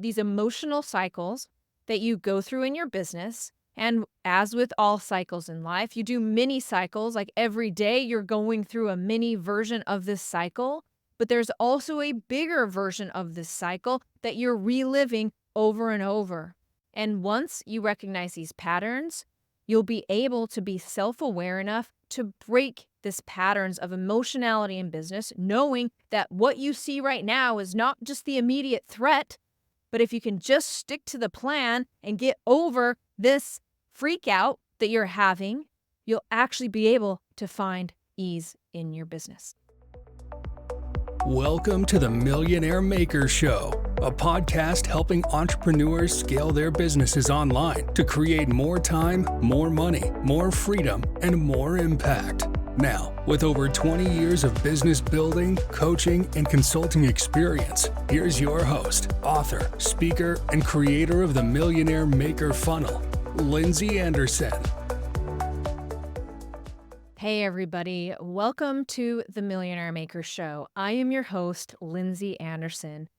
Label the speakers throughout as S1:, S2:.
S1: these emotional cycles that you go through in your business. And as with all cycles in life, you do mini cycles. Like every day, you're going through a mini version of this cycle. But there's also a bigger version of this cycle that you're reliving over and over. And once you recognize these patterns, you'll be able to be self-aware enough to break this patterns of emotionality in business, knowing that what you see right now is not just the immediate threat, but if you can just stick to the plan and get over this freak out that you're having, you'll actually be able to find ease in your business.
S2: Welcome to the Millionaire Maker Show, a podcast helping entrepreneurs scale their businesses online to create more time, more money, more freedom, and more impact. Now, with over 20 years of business building, coaching, and consulting experience, here's your host, author, speaker, and creator of the Millionaire Maker Funnel, Lindsey Anderson.
S1: Hey everybody, welcome to the Millionaire Maker Show. I am your host, Lindsey Anderson.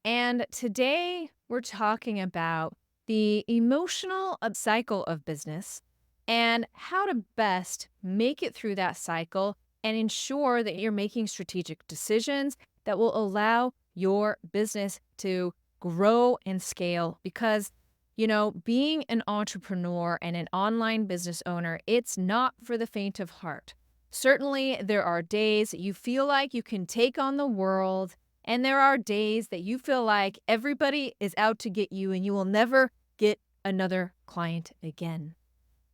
S1: And today we're talking about the emotional cycle of business and how to best make it through that cycle and ensure that you're making strategic decisions that will allow your business to grow and scale. Because being an entrepreneur and an online business owner, it's not for the faint of heart. Certainly, there are days you feel like you can take on the world, and there are days that you feel like everybody is out to get you and you will never get another client again.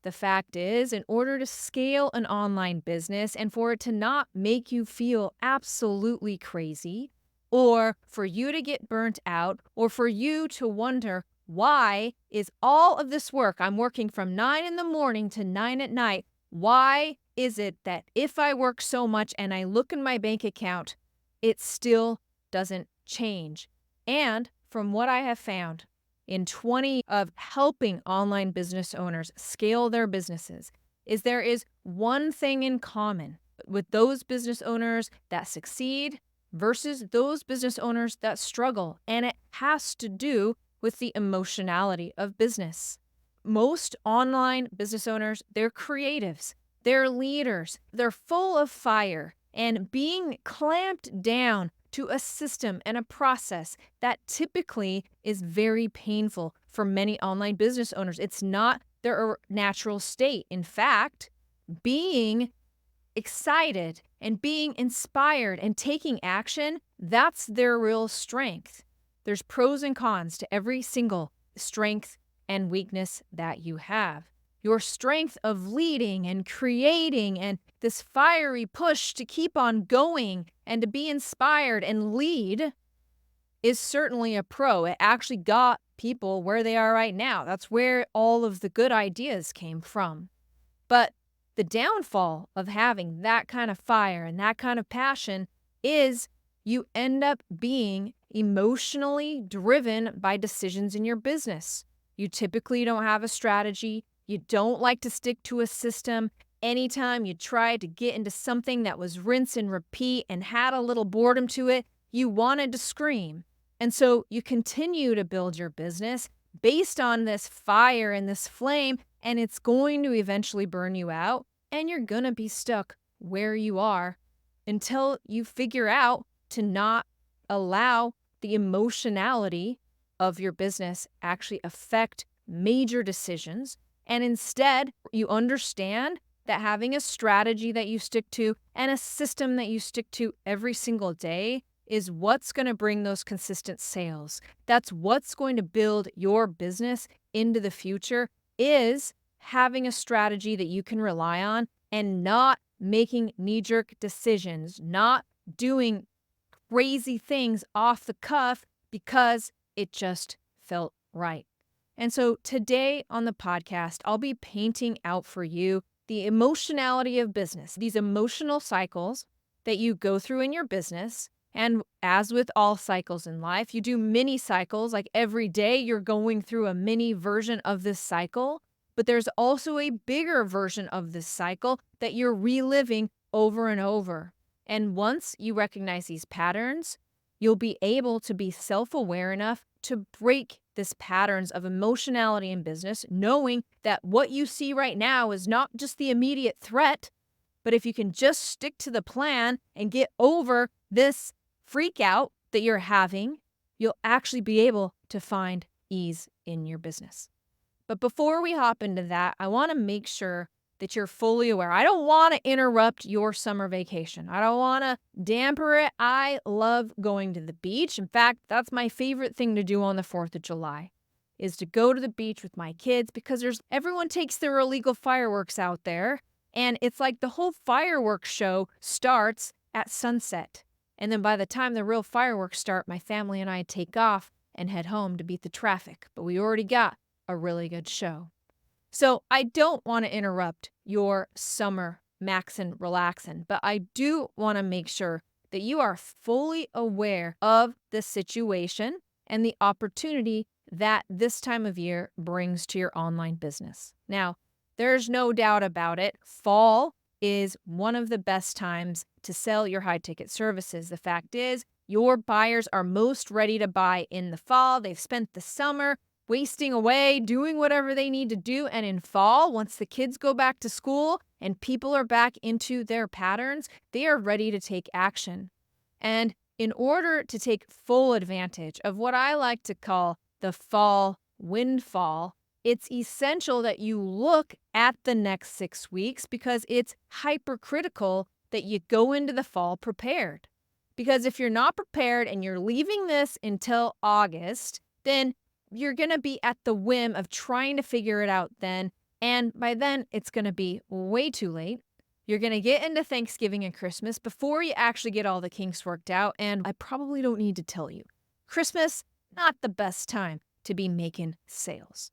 S1: The fact is, in order to scale an online business and for it to not make you feel absolutely crazy, or for you to get burnt out, or for you to wonder, why is all of this work, I'm working from 9 in the morning to 9 at night, why is it that if I work so much and I look in my bank account, it still doesn't change? And from what I have found in 20 of helping online business owners scale their businesses, is there is one thing in common with those business owners that succeed versus those business owners that struggle, and it has to do with the emotionality of business. Most online business owners, they're creatives, they're leaders, they're full of fire, and being clamped down to a system and a process that typically is very painful for many online business owners. It's not their natural state. In fact, being excited and being inspired and taking action, that's their real strength. There's pros and cons to every single strength and weakness that you have. Your strength of leading and creating and this fiery push to keep on going and to be inspired and lead is certainly a pro. It actually got people where they are right now. That's where all of the good ideas came from. But the downfall of having that kind of fire and that kind of passion is you end up being emotionally driven by decisions in your business. You typically don't have a strategy. You don't like to stick to a system. Anytime you try to get into something that was rinse and repeat and had a little boredom to it, you wanted to scream. And so you continue to build your business based on this fire and this flame, and it's going to eventually burn you out, and you're going to be stuck where you are until you figure out to not allow the emotionality of your business actually affect major decisions. And instead, you understand that having a strategy that you stick to and a system that you stick to every single day is what's going to bring those consistent sales. That's what's going to build your business into the future, is having a strategy that you can rely on and not making knee-jerk decisions, not doing crazy things off the cuff because it just felt right. And so today on the podcast, I'll be painting out for you the emotionality of business, these emotional cycles that you go through in your business. And as with all cycles in life, you do mini cycles. Like every day you're going through a mini version of this cycle, but there's also a bigger version of this cycle that you're reliving over and over. And once you recognize these patterns, you'll be able to be self-aware enough to break this patterns of emotionality in business, knowing that what you see right now is not just the immediate threat, but if you can just stick to the plan and get over this freak out that you're having, you'll actually be able to find ease in your business. But before we hop into that, I want to make sure that you're fully aware. I don't want to interrupt your summer vacation. I don't want to damper it. I love going to the beach. In fact, that's my favorite thing to do on the 4th of July is to go to the beach with my kids because everyone takes their illegal fireworks out there, and it's like the whole fireworks show starts at sunset. And then by the time the real fireworks start, my family and I take off and head home to beat the traffic. But we already got a really good show. So I don't want to interrupt your summer maxin' relaxin', but I do want to make sure that you are fully aware of the situation and the opportunity that this time of year brings to your online business. Now, there's no doubt about it. Fall is one of the best times to sell your high-ticket services. The fact is, your buyers are most ready to buy in the fall. They've spent the summer wasting away, doing whatever they need to do. And in fall, once the kids go back to school and people are back into their patterns, they are ready to take action. And in order to take full advantage of what I like to call the fall windfall, it's essential that you look at the next 6 weeks because it's hypercritical that you go into the fall prepared. Because if you're not prepared and you're leaving this until August, then you're going to be at the whim of trying to figure it out then. And by then, it's going to be way too late. You're going to get into Thanksgiving and Christmas before you actually get all the kinks worked out. And I probably don't need to tell you, Christmas, not the best time to be making sales.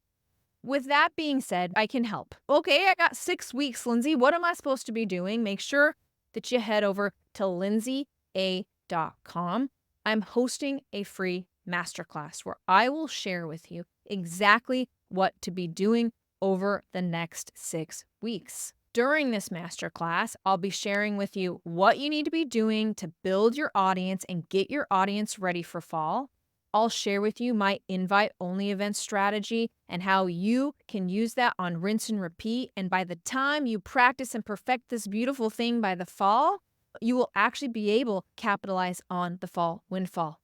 S1: With that being said, I can help. Okay, I got 6 weeks, Lindsey. What am I supposed to be doing? Make sure that you head over to lindseya.com. I'm hosting a free masterclass where I will share with you exactly what to be doing over the next 6 weeks. During this masterclass, I'll be sharing with you what you need to be doing to build your audience and get your audience ready for fall. I'll share with you my invite-only event strategy and how you can use that on rinse and repeat. And by the time you practice and perfect this beautiful thing by the fall, you will actually be able to capitalize on the fall windfall.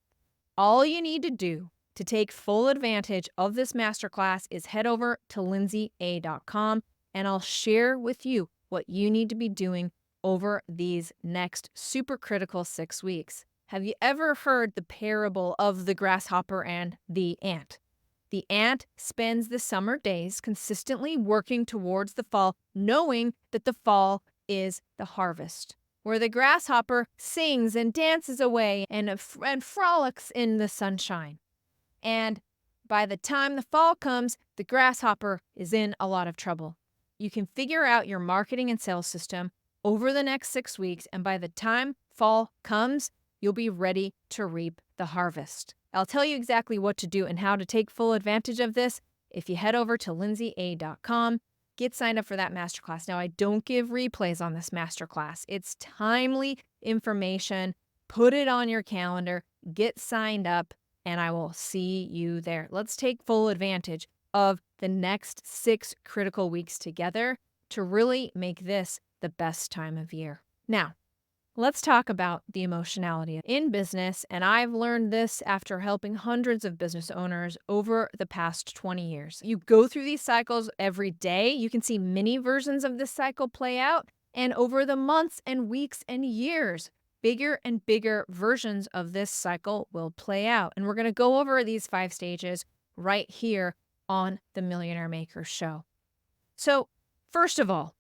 S1: All you need to do to take full advantage of this masterclass is head over to lindseya.com and I'll share with you what you need to be doing over these next super critical 6 weeks. Have you ever heard the parable of the grasshopper and the ant? The ant spends the summer days consistently working towards the fall, knowing that the fall is the harvest, where the grasshopper sings and dances away and frolics in the sunshine. And by the time the fall comes, the grasshopper is in a lot of trouble. You can figure out your marketing and sales system over the next 6 weeks, and by the time fall comes, you'll be ready to reap the harvest. I'll tell you exactly what to do and how to take full advantage of this if you head over to lindseya.com. Get signed up for that masterclass. Now, I don't give replays on this masterclass. It's timely information. Put it on your calendar, get signed up, and I will see you there. Let's take full advantage of the next 6 critical weeks together to really make this the best time of year. Now, let's talk about the emotionality in business, and I've learned this after helping hundreds of business owners over the past 20 years. You go through these cycles every day. You can see mini versions of this cycle play out, and over the months and weeks and years, bigger and bigger versions of this cycle will play out. And we're going to go over these 5 stages right here on the Millionaire Maker Show. So, first of all,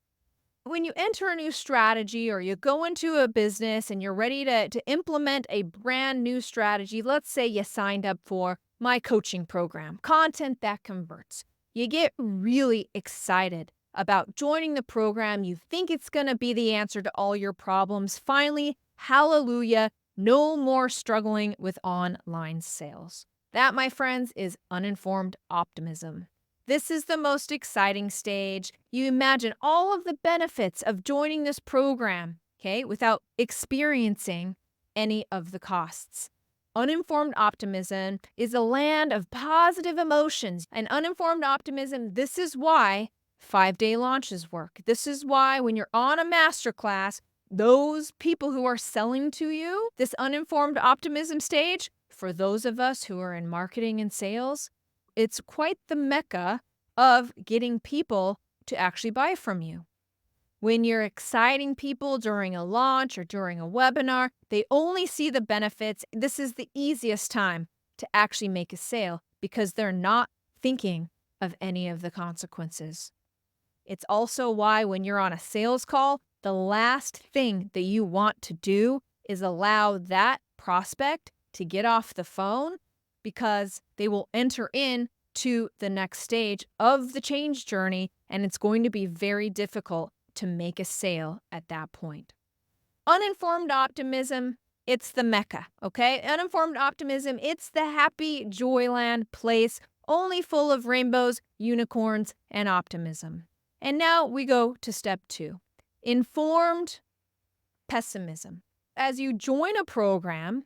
S1: when you enter a new strategy or you go into a business and you're ready to implement a brand new strategy, let's say you signed up for my coaching program, Content That Converts. You get really excited about joining the program. You think it's going to be the answer to all your problems. Finally, hallelujah, no more struggling with online sales. That, my friends, is uninformed optimism. This is the most exciting stage. You imagine all of the benefits of joining this program, okay, without experiencing any of the costs. Uninformed optimism is a land of positive emotions. And uninformed optimism, this is why 5-day launches work. This is why when you're on a masterclass, those people who are selling to you, this uninformed optimism stage, for those of us who are in marketing and sales, it's quite the mecca of getting people to actually buy from you. When you're exciting people during a launch or during a webinar, they only see the benefits. This is the easiest time to actually make a sale because they're not thinking of any of the consequences. It's also why when you're on a sales call, the last thing that you want to do is allow that prospect to get off the phone because they will enter in to the next stage of the change journey, and it's going to be very difficult to make a sale at that point. Uninformed optimism, it's the mecca, okay? Uninformed optimism, it's the happy joyland place, only full of rainbows, unicorns, and optimism. And now we go to step 2, informed pessimism. As you join a program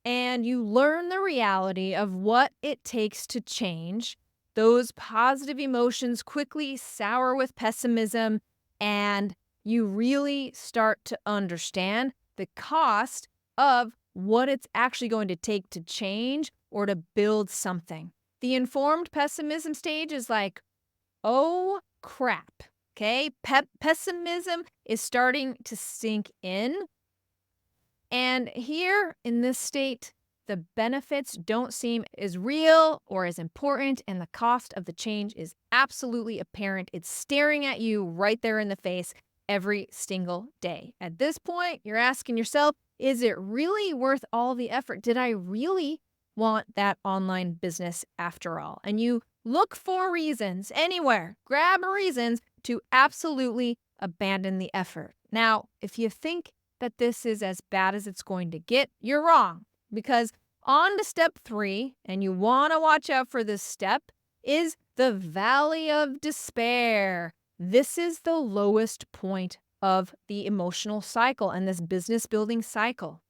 S1: and you learn the reality of what it takes to change, those positive emotions quickly sour with pessimism, and you really start to understand the cost of what it's actually going to take to change or to build something. The informed pessimism stage is like, oh crap, okay? Pessimism is starting to sink in. And here in this state, the benefits don't seem as real or as important, and the cost of the change is absolutely apparent. It's staring at you right there in the face every single day. At this point, you're asking yourself, is it really worth all the effort? Did I really want that online business after all? And you look for reasons anywhere, grab reasons to absolutely abandon the effort. Now, if you think that this is as bad as it's going to get, you're wrong. Because on to step 3, and you want to watch out for this step, is the valley of despair. This is the lowest point of the emotional cycle and this business building cycle.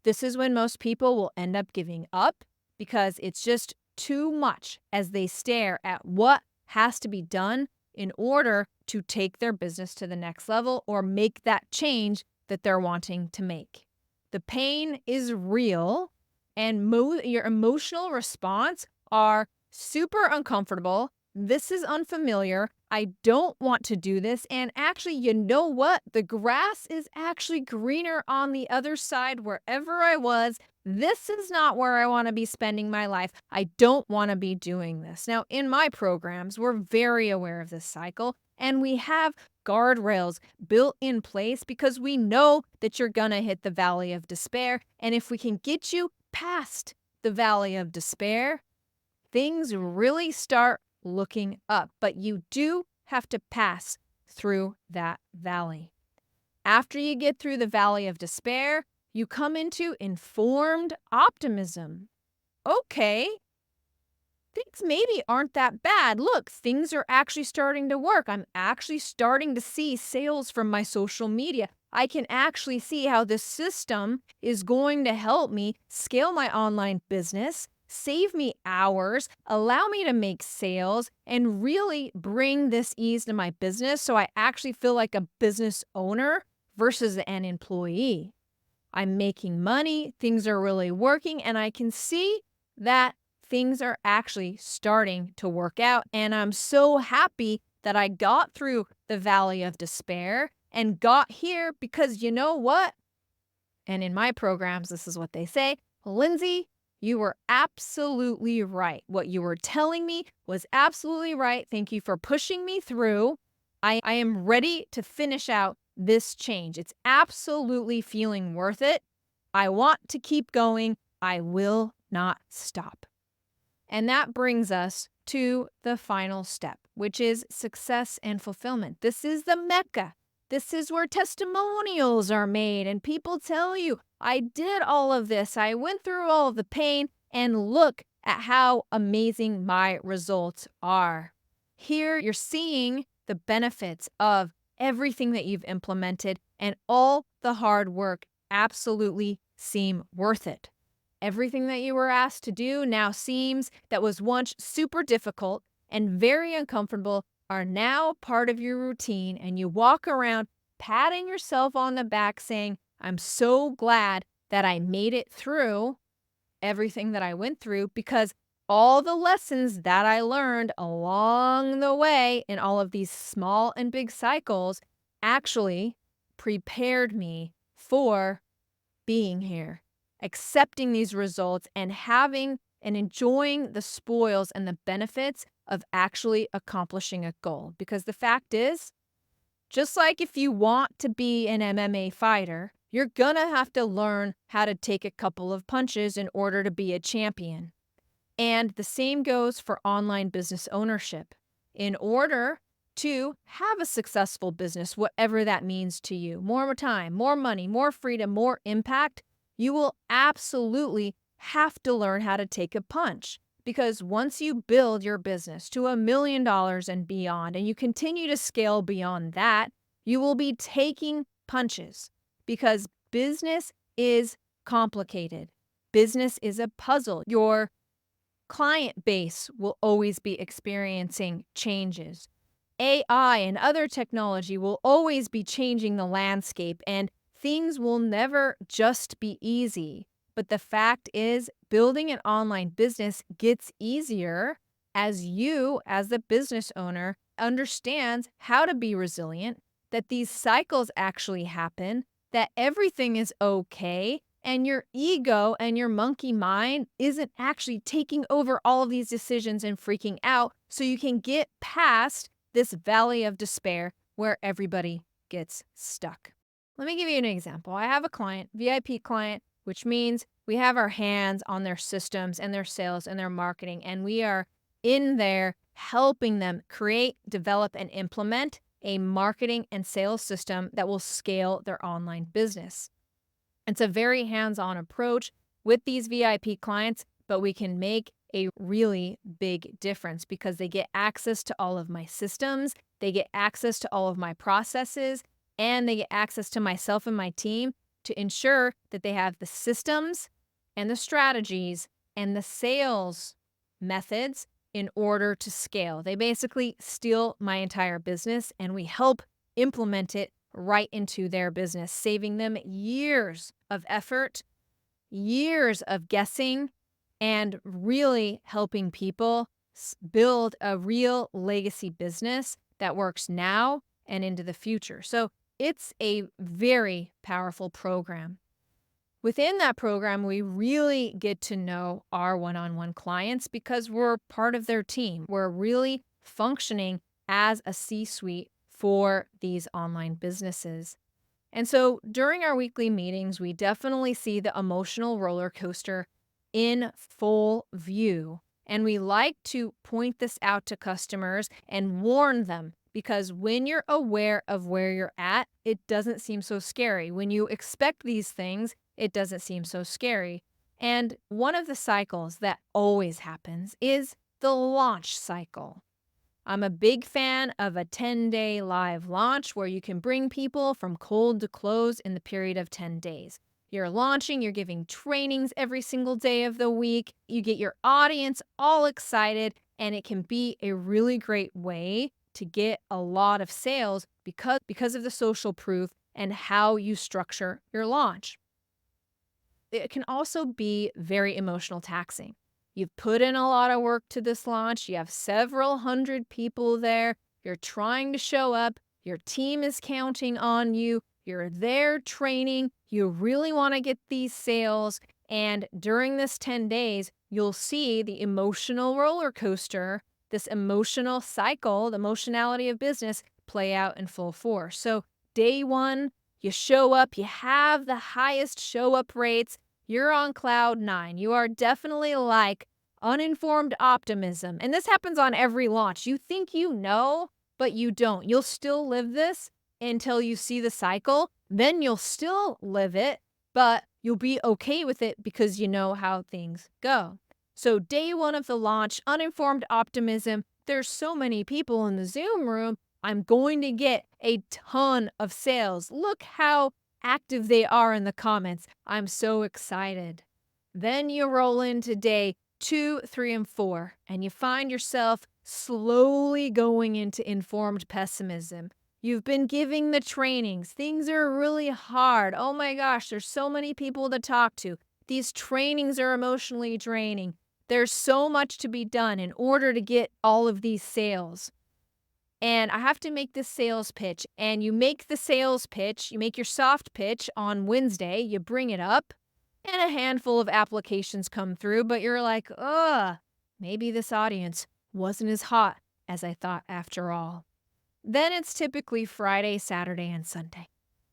S1: This is when most people will end up giving up because it's just too much as they stare at what has to be done in order to take their business to the next level or make that change that they're wanting to make. The pain is real, and your emotional response are super uncomfortable. This is unfamiliar. I don't want to do this. And actually, you know what? The grass is actually greener on the other side wherever I was. This is not where I want to be spending my life. I don't want to be doing this. Now, in my programs, we're very aware of this cycle, and we have guardrails built in place because we know that you're going to hit the valley of despair. And if we can get you past the valley of despair, things really start looking up. But you do have to pass through that valley. After you get through the valley of despair, you come into informed optimism. Okay, things maybe aren't that bad. Look, things are actually starting to work. I'm actually starting to see sales from my social media. I can actually see how this system is going to help me scale my online business, save me hours, allow me to make sales, and really bring this ease to my business so I actually feel like a business owner versus an employee. I'm making money, things are really working, and I can see that things are actually starting to work out. And I'm so happy that I got through the valley of despair and got here because you know what? And in my programs, this is what they say, Lindsey, you were absolutely right. What you were telling me was absolutely right. Thank you for pushing me through. I am ready to finish out this change. It's absolutely feeling worth it. I want to keep going. I will not stop. And that brings us to the final step, which is success and fulfillment. This is the mecca. This is where testimonials are made and people tell you, I did all of this. I went through all of the pain and look at how amazing my results are. Here you're seeing the benefits of everything that you've implemented, and all the hard work absolutely seem worth it. everything that you were asked to do now seems that was once super difficult and very uncomfortable are now part of your routine, and you walk around patting yourself on the back saying, I'm so glad that I made it through everything that I went through because all the lessons that I learned along the way in all of these small and big cycles actually prepared me for being here, accepting these results, and having and enjoying the spoils and the benefits of actually accomplishing a goal. Because the fact is, just like if you want to be an MMA fighter, you're gonna have to learn how to take a couple of punches in order to be a champion. And the same goes for online business ownership. In order to have a successful business, whatever that means to you, more time, more money, more freedom, more impact, you will absolutely have to learn how to take a punch. Because once you build your business to $1 million and beyond, and you continue to scale beyond that, you will be taking punches because business is complicated. Business is a puzzle. Your client base will always be experiencing changes. AI and other technology will always be changing the landscape, and things will never just be easy. But the fact is, building an online business gets easier as you, as the business owner, understands how to be resilient, that these cycles actually happen, that everything is okay, and your ego and your monkey mind isn't actually taking over all of these decisions and freaking out, so you can get past this valley of despair where everybody gets stuck. Let me give you an example. I have a client, VIP client, which means we have our hands on their systems and their sales and their marketing, and we are in there helping them create, develop, and implement a marketing and sales system that will scale their online business. It's a very hands-on approach with these VIP clients, but we can make a really big difference because they get access to all of my systems, they get access to all of my processes, and they get access to myself and my team to ensure that they have the systems and the strategies and the sales methods in order to scale. They basically steal my entire business and we help implement it right into their business, saving them years of effort, years of guessing, and really helping people build a real legacy business that works now and into the future. So it's a very powerful program. Within that program, we really get to know our one-on-one clients because we're part of their team. We're really functioning as a C-suite for these online businesses. And so during our weekly meetings, we definitely see the emotional roller coaster in full view. And we like to point this out to customers and warn them because when you're aware of where you're at, it doesn't seem so scary. When you expect these things, it doesn't seem so scary. And one of the cycles that always happens is the launch cycle. I'm a big fan of a 10-day live launch where you can bring people from cold to close in the period of 10 days. You're launching, you're giving trainings every single day of the week. You get your audience all excited, and it can be a really great way to get a lot of sales because of the social proof and how you structure your launch. It can also be very emotional taxing. You've put in a lot of work to this launch. You have several hundred people there. You're trying to show up. Your team is counting on you. You're there training. You really want to get these sales. And during this 10 days, you'll see the emotional roller coaster, this emotional cycle, the emotionality of business play out in full force. So day one, you show up, you have the highest show up rates. You're on cloud nine. You are definitely like uninformed optimism. And this happens on every launch. You think you know, but you don't. You'll still live this until you see the cycle. Then you'll still live it, but you'll be okay with it because you know how things go. So day one of the launch, uninformed optimism. There's so many people in the Zoom room. I'm going to get a ton of sales. Look how active they are in the comments. I'm so excited. Then you roll into day 2, 3, and 4, and you find yourself slowly going into informed pessimism. You've been giving the trainings. Things are really hard. Oh my gosh, there's so many people to talk to. These trainings are emotionally draining. There's so much to be done in order to get all of these sales. And I have to make this sales pitch. And you make the sales pitch, you make your soft pitch on Wednesday, you bring it up, and a handful of applications come through, but you're like, ugh, maybe this audience wasn't as hot as I thought after all. Then it's typically Friday, Saturday, and Sunday.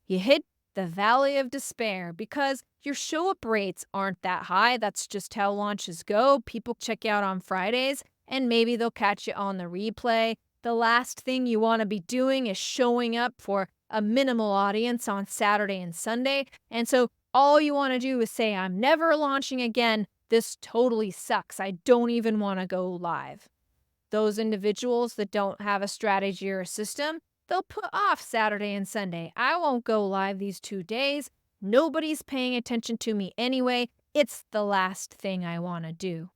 S1: You hit the valley of despair because your show up rates aren't that high. That's just how launches go. People check out on Fridays and maybe they'll catch you on the replay. The last thing you want to be doing is showing up for a minimal audience on Saturday and Sunday. And so all you want to do is say, I'm never launching again. This totally sucks. I don't even want to go live. Those individuals that don't have a strategy or a system, they'll put off Saturday and Sunday. I won't go live these 2 days. Nobody's paying attention to me anyway. It's the last thing I want to do.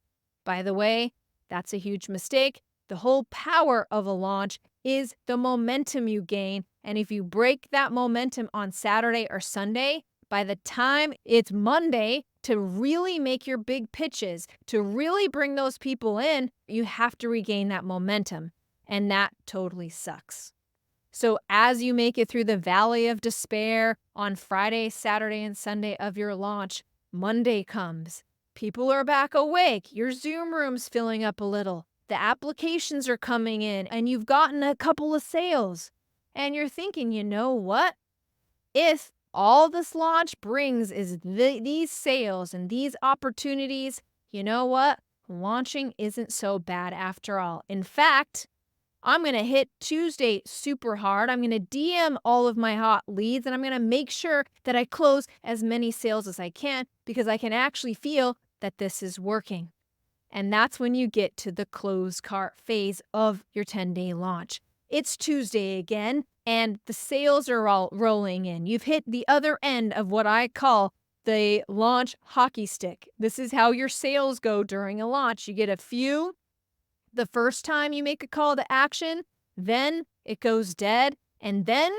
S1: By the way, that's a huge mistake. The whole power of a launch is the momentum you gain. And if you break that momentum on Saturday or Sunday, by the time it's Monday, to really make your big pitches, to really bring those people in, you have to regain that momentum. And that totally sucks. So as you make it through the valley of despair on Friday, Saturday, and Sunday of your launch, Monday comes. People are back awake. Your Zoom room's filling up a little. The applications are coming in and you've gotten a couple of sales. And you're thinking, you know what? If all this launch brings is these sales and these opportunities, you know what? Launching isn't so bad after all. In fact, I'm going to hit Tuesday super hard. I'm going to DM all of my hot leads and I'm going to make sure that I close as many sales as I can because I can actually feel that this is working. And that's when you get to the close cart phase of your 10-day launch. It's Tuesday again, and the sales are all rolling in. You've hit the other end of what I call the launch hockey stick. This is how your sales go during a launch. You get a few the first time you make a call to action, then it goes dead, and then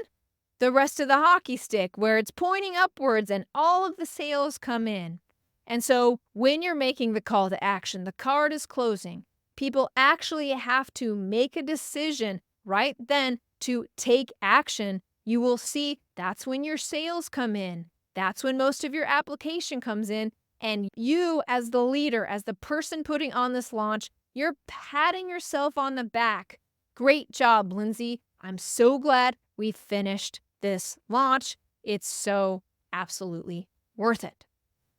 S1: the rest of the hockey stick where it's pointing upwards and all of the sales come in. And so when you're making the call to action, the card is closing. People actually have to make a decision right then to take action. You will see that's when your sales come in. That's when most of your application comes in. And you, as the leader, as the person putting on this launch, you're patting yourself on the back. Great job, Lindsey. I'm so glad we finished this launch. It's so absolutely worth it.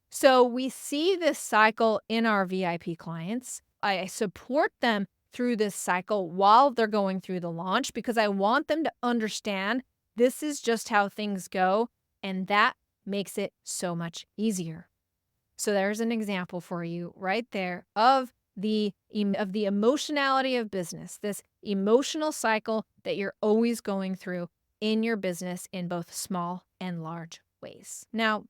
S1: So we see this cycle in our VIP clients. I support them through this cycle while they're going through the launch because I want them to understand this is just how things go, and that makes it so much easier. So there's an example for you right there of the emotionality of business, this emotional cycle that you're always going through in your business in both small and large ways. Now,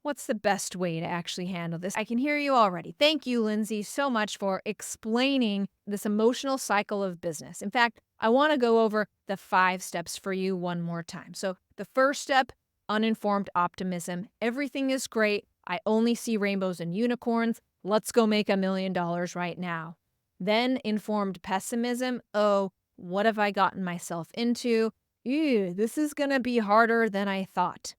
S1: what's the best way to actually handle this? I can hear you already. Thank you, Lindsey, so much for explaining this emotional cycle of business. In fact, I want to go over the 5 steps for you one more time. So the first step, uninformed optimism. Everything is great. I only see rainbows and unicorns. Let's go make $1 million right now. Then informed pessimism. Oh, what have I gotten myself into? Ew, this is going to be harder than I thought.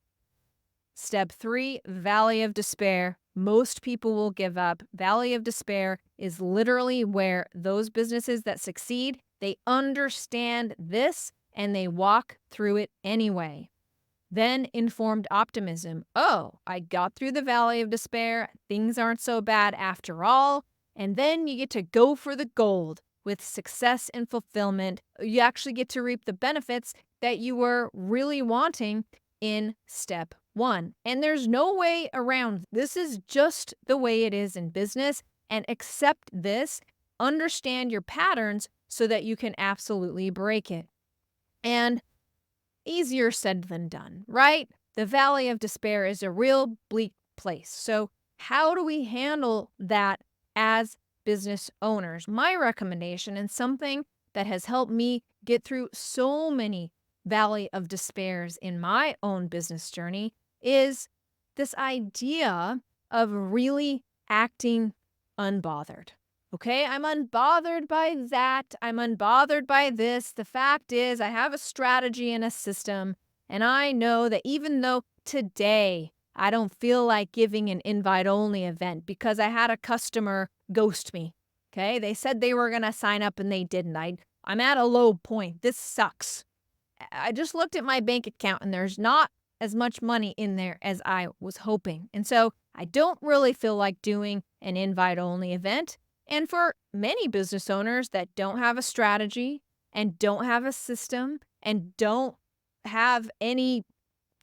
S1: Step 3, valley of despair. Most people will give up. Valley of despair is literally where those businesses that succeed, they understand this and they walk through it anyway. Then informed optimism. Oh, I got through the valley of despair. Things aren't so bad after all. And then you get to go for the gold with success and fulfillment. You actually get to reap the benefits that you were really wanting in step 1. And there's no way around. This is just the way it is in business. And accept this. Understand your patterns so that you can absolutely break it. And easier said than done, right? The valley of despair is a real bleak place. So how do we handle that as business owners? My recommendation, and something that has helped me get through so many valley of despairs in my own business journey, is this idea of really acting unbothered. Okay, I'm unbothered by that. I'm unbothered by this. The fact is, I have a strategy and a system, and I know that even though today I don't feel like giving an invite only event because I had a customer ghost me. Okay, they said they were going to sign up and they didn't. I'm at a low point. This sucks. I just looked at my bank account and there's not as much money in there as I was hoping. And so I don't really feel like doing an invite only event. And for many business owners that don't have a strategy and don't have a system and don't have anything,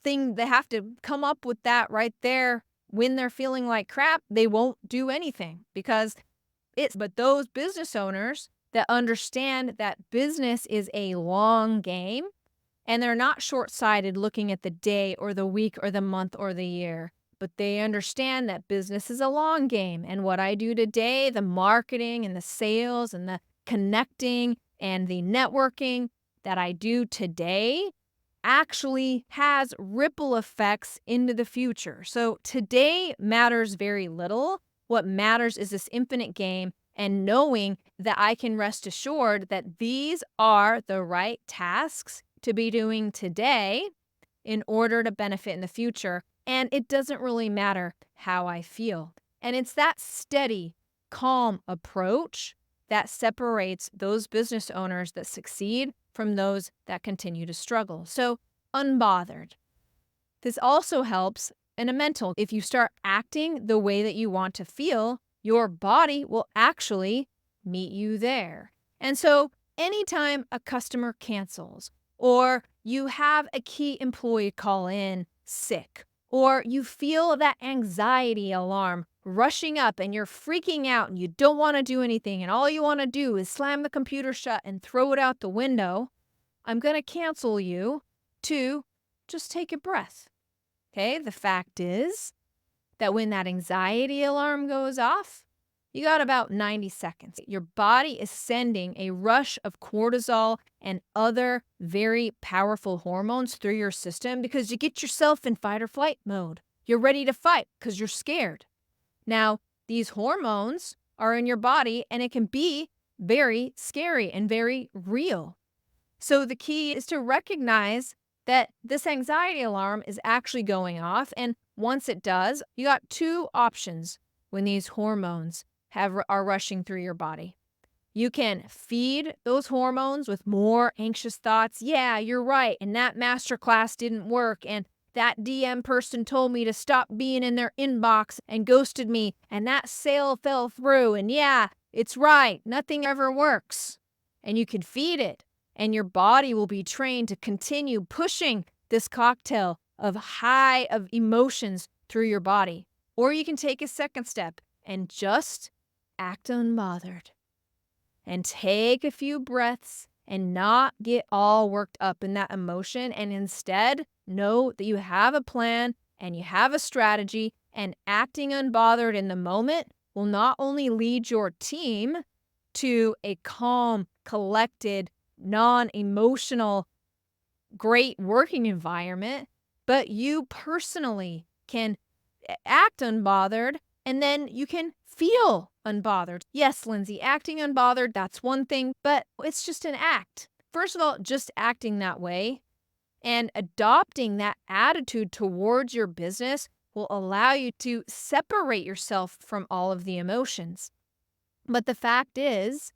S1: they have to come up with that right there when they're feeling like crap, they won't do anything because but those business owners that understand that business is a long game and they're not short-sighted looking at the day or the week or the month or the year, but they understand that business is a long game. And what I do today, the marketing and the sales and the connecting and the networking that I do today actually has ripple effects into the future. So today matters very little. What matters is this infinite game and knowing that I can rest assured that these are the right tasks to be doing today in order to benefit in the future. And it doesn't really matter how I feel. And it's that steady, calm approach that separates those business owners that succeed from those that continue to struggle. So, unbothered. This also helps in a mental. If you start acting the way that you want to feel, your body will actually meet you there. And so, anytime a customer cancels, or you have a key employee call in sick, or you feel that anxiety alarm rushing up and you're freaking out and you don't want to do anything and all you want to do is slam the computer shut and throw it out the window, I'm going to cancel you to just take a breath. Okay, the fact is that when that anxiety alarm goes off, you got about 90 seconds. Your body is sending a rush of cortisol and other very powerful hormones through your system because you get yourself in fight or flight mode. You're ready to fight because you're scared. Now, these hormones are in your body and it can be very scary and very real. So the key is to recognize that this anxiety alarm is actually going off. And once it does, you got two options when these hormones are rushing through your body. You can feed those hormones with more anxious thoughts. Yeah, you're right. And that master class didn't work. And that DM person told me to stop being in their inbox and ghosted me. And that sale fell through. And yeah, it's right. Nothing ever works. And you can feed it. And your body will be trained to continue pushing this cocktail of high of emotions through your body. Or you can take a second step and just act unbothered and take a few breaths and not get all worked up in that emotion, and instead know that you have a plan and you have a strategy, and acting unbothered in the moment will not only lead your team to a calm, collected, non-emotional, great working environment, but you personally can act unbothered and then you can feel unbothered. Yes, Lindsay, acting unbothered, that's one thing, but it's just an act. First of all, just acting that way and adopting that attitude towards your business will allow you to separate yourself from all of the emotions. But the fact is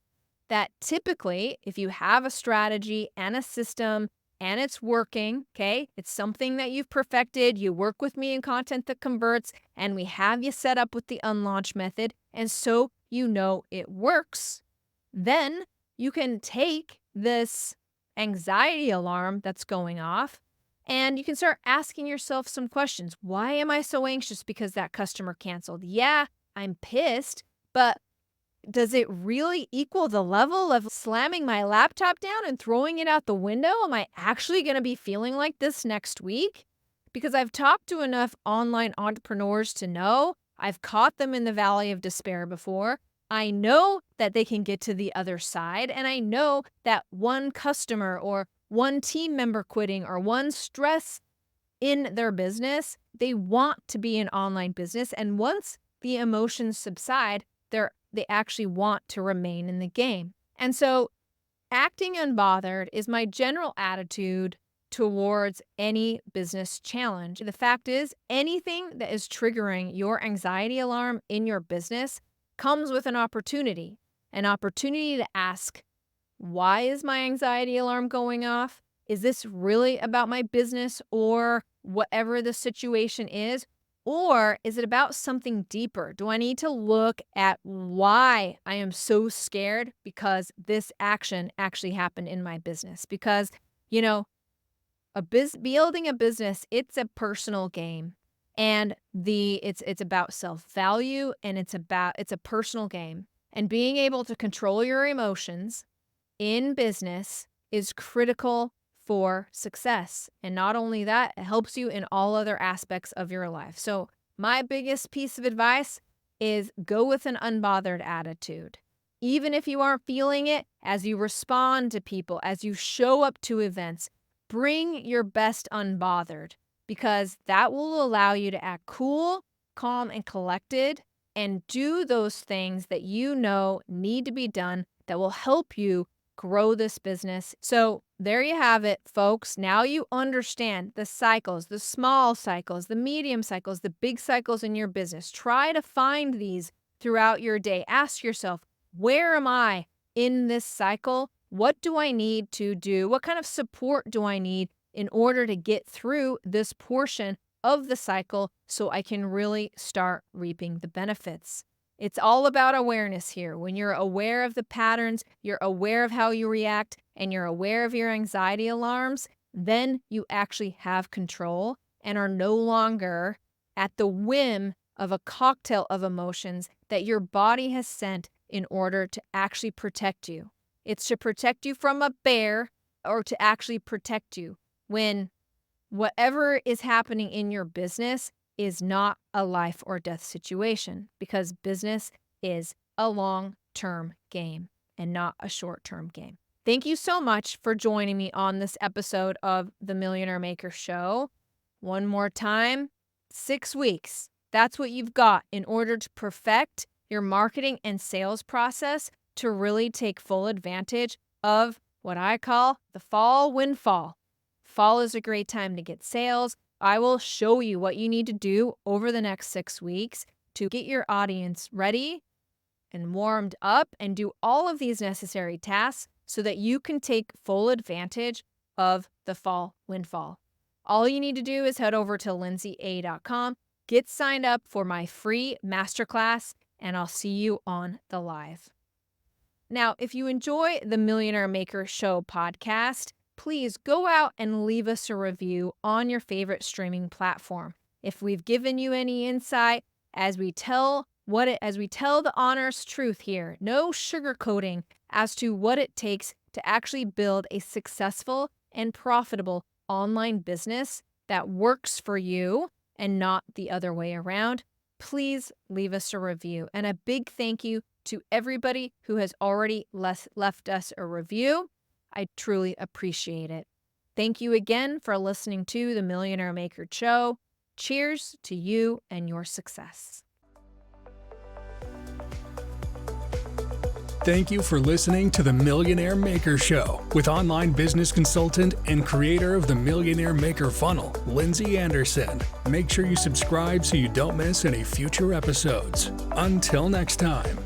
S1: that typically, if you have a strategy and a system and it's working, okay, it's something that you've perfected, you work with me in content that converts, and we have you set up with the unlaunch method, and so you know it works, then you can take this anxiety alarm that's going off and you can start asking yourself some questions. Why am I so anxious because that customer canceled? Yeah, I'm pissed, but does it really equal the level of slamming my laptop down and throwing it out the window? Am I actually going to be feeling like this next week? Because I've talked to enough online entrepreneurs to know I've caught them in the valley of despair before. I know that they can get to the other side, and I know that one customer or one team member quitting or one stress in their business, they want to be an online business. And once the emotions subside, they actually want to remain in the game. And so acting unbothered is my general attitude towards any business challenge. The fact is, anything that is triggering your anxiety alarm in your business comes with an opportunity to ask, why is my anxiety alarm going off? Is this really about my business or whatever the situation is? Or is it about something deeper? Do I need to look at why I am so scared because this action actually happened in my business? Because, you know, building a business, it's a personal game. And it's about self-value, and it's a personal game. And being able to control your emotions in business is critical for success. And not only that, it helps you in all other aspects of your life. So my biggest piece of advice is go with an unbothered attitude. Even if you aren't feeling it, as you respond to people, as you show up to events, bring your best unbothered, because that will allow you to act cool, calm, and collected and do those things that you know need to be done that will help you grow this business. So there you have it, folks. Now you understand the cycles, the small cycles, the medium cycles, the big cycles in your business. Try to find these throughout your day. Ask yourself, where am I in this cycle? What do I need to do? What kind of support do I need in order to get through this portion of the cycle so I can really start reaping the benefits? It's all about awareness here. When you're aware of the patterns, you're aware of how you react, and you're aware of your anxiety alarms, then you actually have control and are no longer at the whim of a cocktail of emotions that your body has sent in order to actually protect you. It's to protect you from a bear or to actually protect you when whatever is happening in your business is not a life or death situation, because business is a long-term game and not a short-term game. Thank you so much for joining me on this episode of The Millionaire Maker Show. One more time, 6 weeks. That's what you've got in order to perfect your marketing and sales process to really take full advantage of what I call the fall windfall. Fall is a great time to get sales. I will show you what you need to do over the next 6 weeks to get your audience ready and warmed up and do all of these necessary tasks so that you can take full advantage of the fall windfall. All you need to do is head over to lindseya.com, get signed up for my free masterclass, and I'll see you on the live. Now, if you enjoy the Millionaire Maker Show podcast, please go out and leave us a review on your favorite streaming platform. If we've given you any insight as we tell the honest truth here, no sugarcoating as to what it takes to actually build a successful and profitable online business that works for you and not the other way around, please leave us a review. And a big thank you to everybody who has already left us a review. I truly appreciate it. Thank you again for listening to The Millionaire Maker Show. Cheers to you and your success.
S2: Thank you for listening to The Millionaire Maker Show with online business consultant and creator of the Millionaire Maker Funnel, Lindsey Anderson. Make sure you subscribe so you don't miss any future episodes. Until next time.